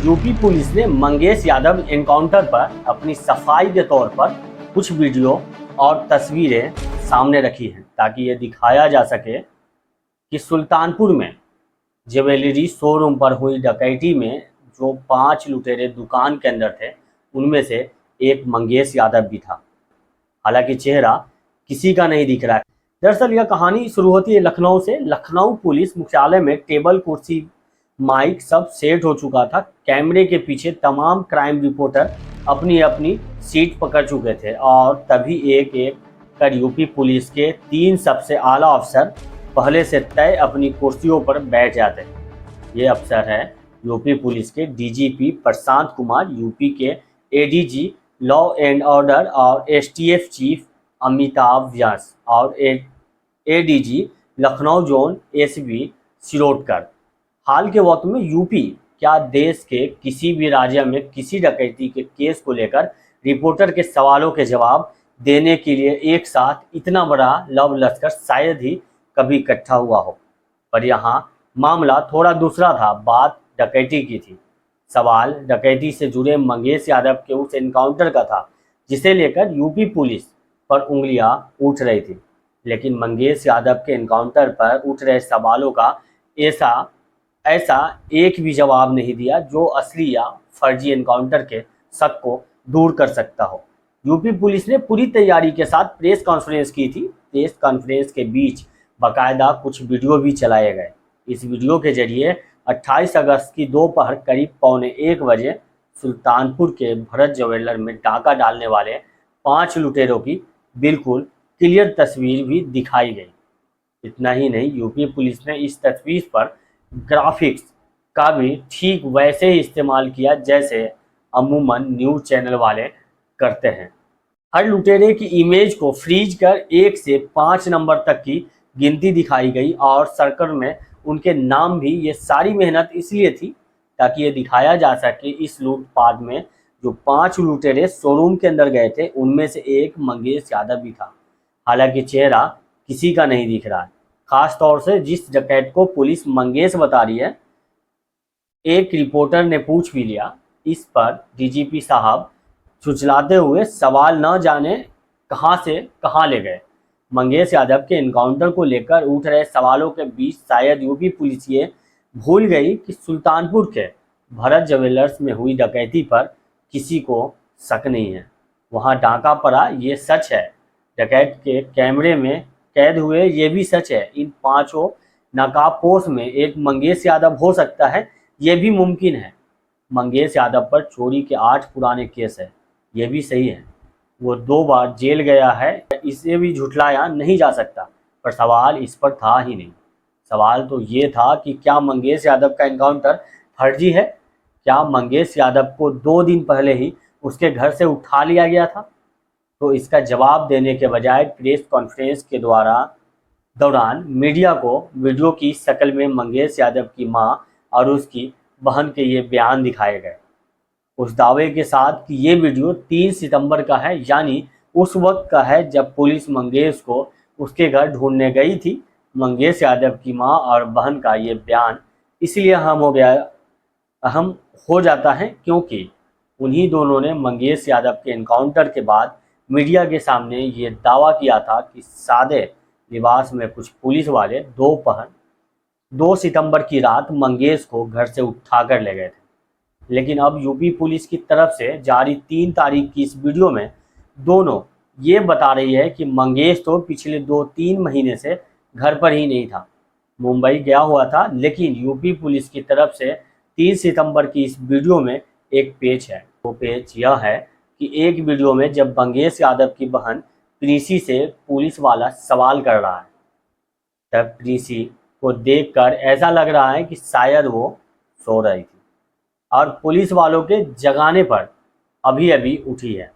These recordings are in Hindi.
यूपी पुलिस ने मंगेश यादव एनकाउंटर पर अपनी सफाई के तौर पर कुछ वीडियो और तस्वीरें सामने रखी हैं ताकि ये दिखाया जा सके कि सुल्तानपुर में ज्वेलरी शोरूम पर हुई डकैती में जो 5 लुटेरे दुकान के अंदर थे उनमें से एक मंगेश यादव भी था। हालांकि चेहरा किसी का नहीं दिख रहा है। दरअसल यह कहानी शुरू होती है लखनऊ से। लखनऊ पुलिस मुख्यालय में टेबल कुर्सी माइक सब सेट हो चुका था। कैमरे के पीछे तमाम क्राइम रिपोर्टर अपनी अपनी सीट पकड़ चुके थे और तभी एक एक कर यूपी पुलिस के 3 सबसे आला अफसर पहले से तय अपनी कुर्सियों पर बैठ जाते हैं। ये अफसर है यूपी पुलिस के डीजीपी प्रशांत कुमार, यूपी के एडीजी लॉ एंड ऑर्डर और एसटीएफ चीफ अमिताभ व्यास और ADG Lucknow zone SB Shirodkar. हाल के वक्त में यूपी क्या देश के किसी भी राज्य में किसी डकैती के केस को लेकर रिपोर्टर के सवालों के जवाब देने के लिए एक साथ इतना बड़ा लव लश्कर शायद ही कभी इकट्ठा हुआ हो। पर यहाँ मामला थोड़ा दूसरा था। बात डकैती की थी। सवाल डकैती से जुड़े मंगेश यादव के उस एनकाउंटर का था जिसे लेकर यूपी पुलिस पर उंगलियां उठ रही थी। लेकिन मंगेश यादव के एनकाउंटर पर उठ रहे सवालों का ऐसा एक भी जवाब नहीं दिया जो असली या फर्जी एनकाउंटर के शक को दूर कर सकता हो। यूपी पुलिस ने पूरी तैयारी के साथ प्रेस कॉन्फ्रेंस की थी। प्रेस कॉन्फ्रेंस के बीच बाकायदा कुछ वीडियो भी चलाए गए। इस वीडियो के जरिए 28 अगस्त की दोपहर करीब 12:45 बजे सुल्तानपुर के भरत ज्वेलर में डाका डालने वाले 5 लुटेरों की बिल्कुल क्लियर तस्वीर भी दिखाई गई। इतना ही नहीं, यूपी पुलिस ने इस तस्वीर पर ग्राफिक्स का भी ठीक वैसे ही इस्तेमाल किया जैसे अमूमन न्यूज़ चैनल वाले करते हैं। हर लुटेरे की इमेज को फ्रीज कर 1 से 5 नंबर तक की गिनती दिखाई गई और सर्कल में उनके नाम भी। ये सारी मेहनत इसलिए थी ताकि ये दिखाया जा सके इस लूटपाट में जो 5 लुटेरे शोरूम के अंदर गए थे उनमें से एक मंगेश यादव भी था। हालांकि चेहरा किसी का नहीं दिख रहा है। खास तौर से जिस डकैत को पुलिस मंगेश बता रही है, एक रिपोर्टर ने पूछ भी लिया। इस पर डीजीपी साहब चुचलाते हुए सवाल न जाने कहां से कहां ले गए। मंगेश यादव के एनकाउंटर को लेकर उठ रहे सवालों के बीच शायद यूपी पुलिस ये भूल गई कि सुल्तानपुर के भरत ज्वेलर्स में हुई डकैती पर किसी को शक नहीं है। वहां डाका पड़ा, ये सच है। डकैत के कैमरे में कैद हुए, ये भी सच है। इन 5 नकाबपोश में एक मंगेश यादव हो सकता है, ये भी मुमकिन है। मंगेश यादव पर चोरी के 8 पुराने केस है, ये भी सही है। वो 2 बार जेल गया है, इसे भी झुठलाया नहीं जा सकता। पर सवाल इस पर था ही नहीं। सवाल तो ये था कि क्या मंगेश यादव का एनकाउंटर फर्जी है? क्या मंगेश यादव को 2 दिन पहले ही उसके घर से उठा लिया गया था? तो इसका जवाब देने के बजाय प्रेस कॉन्फ्रेंस के दौरान मीडिया को वीडियो की शक्ल में मंगेश यादव की मां और उसकी बहन के ये बयान दिखाए गए, उस दावे के साथ कि ये वीडियो 3 सितंबर का है, यानी उस वक्त का है जब पुलिस मंगेश को उसके घर ढूंढने गई थी। मंगेश यादव की मां और बहन का ये बयान इसलिए अहम हो जाता है क्योंकि उन्हीं दोनों ने मंगेश यादव के एनकाउंटर के बाद मीडिया के सामने ये दावा किया था कि सादे लिबास में कुछ पुलिस वाले दोपहर 2 सितंबर की रात मंगेश को घर से उठा कर ले गए थे। लेकिन अब यूपी पुलिस की तरफ से जारी 3 तारीख की इस वीडियो में दोनों ये बता रही है कि मंगेश तो पिछले 2-3 महीने से घर पर ही नहीं था, मुंबई गया हुआ था। लेकिन यूपी पुलिस की तरफ से 3 सितंबर की इस वीडियो में एक पेच है। वो पेच यह है कि एक वीडियो में जब मंगेश यादव की बहन प्रीसी से पुलिस वाला सवाल कर रहा है, तब प्रीसी को देखकर ऐसा लग रहा है कि शायद वो सो रही थी और पुलिस वालों के जगाने पर अभी अभी उठी है।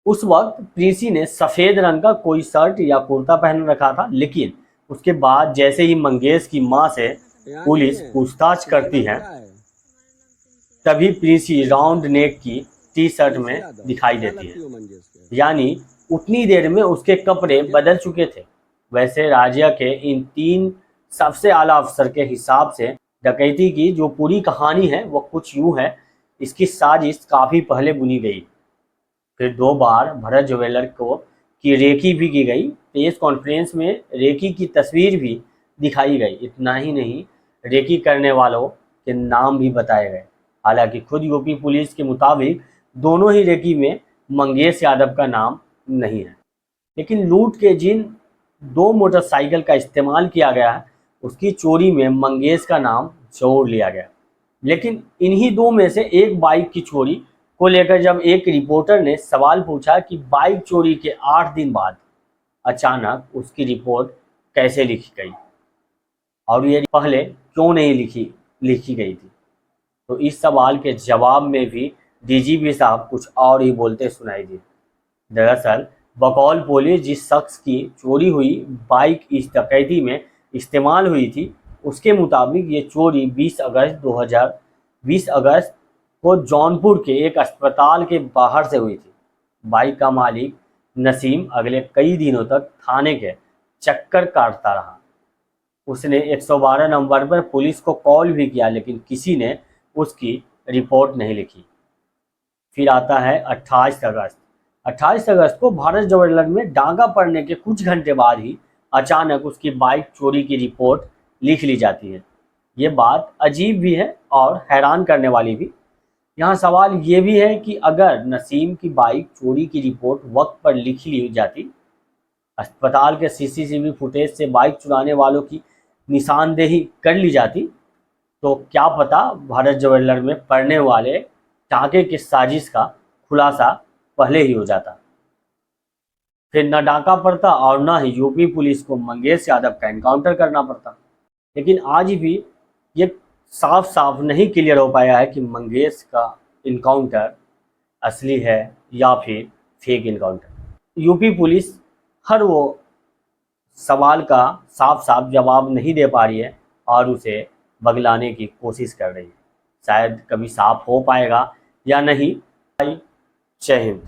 उस वक्त प्रीसी ने सफ़ेद रंग का कोई शर्ट या कुर्ता पहन रखा था। लेकिन उसके बाद जैसे ही मंगेश की मां से पुलिस पूछताछ करती है, तभी प्रीसी राउंड नेक की टी शर्ट में दिखाई देती है, यानी उतनी देर में उसके कपड़े बदल चुके थे। वैसे राज्य के इन 3 सबसे आला अफसर के हिसाब से डकैती की जो पूरी कहानी है वो कुछ यूँ है, इसकी साजिश काफ़ी पहले बुनी गई। फिर 2 बार भरत ज्वेलर को की रेकी भी की गई। प्रेस कॉन्फ्रेंस में रेकी की तस्वीर भी दिखाई गई। इतना ही नहीं, रेकी करने वालों के नाम भी बताए गए। हालांकि खुद यूपी पुलिस के मुताबिक दोनों ही रेकी में मंगेश यादव का नाम नहीं है। लेकिन लूट के जिन 2 मोटरसाइकिल का इस्तेमाल किया गया है, उसकी चोरी में मंगेश का नाम जोड़ लिया गया। लेकिन इन्हीं 2 में से एक बाइक की चोरी को लेकर जब एक रिपोर्टर ने सवाल पूछा कि बाइक चोरी के 8 दिन बाद अचानक उसकी रिपोर्ट कैसे लिखी गई और ये पहले क्यों नहीं लिखी गई थी, तो इस सवाल के जवाब में भी डीजीपी साहब कुछ और ही बोलते सुनाई दिए। दरअसल बकौल पुलिस जिस शख्स की चोरी हुई बाइक इस डकैती में इस्तेमाल हुई थी, उसके मुताबिक ये चोरी 20 अगस्त को जौनपुर के एक अस्पताल के बाहर से हुई थी। बाइक का मालिक नसीम अगले कई दिनों तक थाने के चक्कर काटता रहा। उसने 112 नंबर पर पुलिस को कॉल भी किया, लेकिन किसी ने उसकी रिपोर्ट नहीं लिखी। फिर आता है 28 अगस्त। 28 अगस्त को भारत ज्वेलर में डाका पड़ने के कुछ घंटे बाद ही अचानक उसकी बाइक चोरी की रिपोर्ट लिख ली जाती है। ये बात अजीब भी है और हैरान करने वाली भी। यहाँ सवाल ये भी है कि अगर नसीम की बाइक चोरी की रिपोर्ट वक्त पर लिख ली जाती, अस्पताल के सीसीटीवी फुटेज से बाइक चुराने वालों की निशानदेही कर ली जाती, तो क्या पता भारत ज्वेलर में पड़ने वाले टाके की साजिश का खुलासा पहले ही हो जाता। फिर न डाका पड़ता और न ही यूपी पुलिस को मंगेश यादव का एनकाउंटर करना पड़ता। लेकिन आज भी ये साफ साफ नहीं क्लियर हो पाया है कि मंगेश का इनकाउंटर असली है या फिर फेक इनकाउंटर। यूपी पुलिस हर वो सवाल का साफ साफ जवाब नहीं दे पा रही है और उसे बगलाने की कोशिश कर रही है। शायद कभी साफ हो पाएगा या नहीं। जय हिंद।